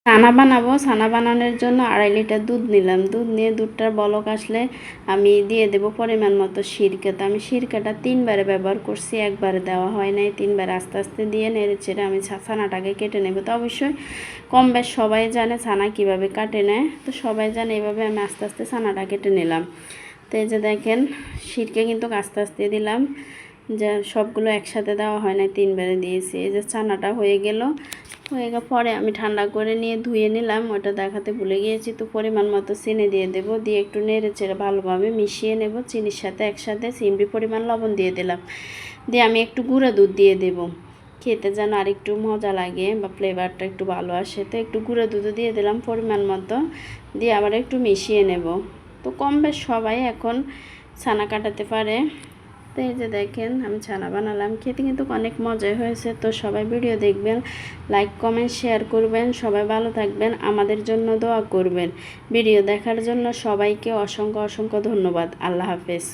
ছানা বানাবো। ছানা বানানোর জন্য 2.5 লিটার দুধ নিলাম। দুধ নিয়ে দুধটার বলক আসলে আমি দিয়ে দেব পরিমাণ মতো সিরকা। তো আমি সিরকাটা 3বারে ব্যবহার করছি, একবারে দেওয়া হয় নাই। 3বার আস্তে আস্তে দিয়ে নেড়ে চেড়ে আমি ছানাটাকে কেটে নেব। তো অবশ্যই কম বেশ সবাই জানে ছানা কীভাবে কাটে নেয়, তো সবাই জানে এইভাবে আমি আস্তে আস্তে ছানাটা কেটে নিলাম। তো এই যে দেখেন সিরকা কিন্তু আস্তে আস্তে দিলাম, যে সবগুলো একসাথে দেওয়া হয় না, 3বারে দিয়েছি। এই যে ছানাটা হয়ে গেল পরে আমি ঠান্ডা করে নিয়ে ধুয়ে নিলাম, ওটা দেখাতে ভুলে গিয়েছি। তো পরিমাণ মতো চিনি দিয়ে দেব, দিয়ে একটু নেড়ে চেড়ে ভালোভাবে মিশিয়ে নেব। চিনির সাথে একসাথে চিমড়ি পরিমাণ লবণ দিয়ে দিলাম, দিয়ে আমি একটু গুঁড়া দুধ দিয়ে দেব, খেতে যেন আর একটু মজা লাগে বা ফ্লেভারটা একটু ভালো আসে। তো একটু গুঁড়া দুধও দিয়ে দিলাম পরিমাণ মতো, দিয়ে আবার একটু মিশিয়ে নেব। তো কম বেশ সবাই এখন ছানা কাটাতে পারে। তো এই যে দেখেন আমি ছানা বানালাম, খেতে কিন্তু অনেক মজা হয়েছে। তো সবাই ভিডিও দেখবেন, লাইক কমেন্ট শেয়ার করবেন, সবাই ভালো থাকবেন, আমাদের জন্য দোয়া করবেন। ভিডিও দেখার জন্য সবাইকে অসংখ্য অসংখ্য ধন্যবাদ। আল্লাহ হাফেজ।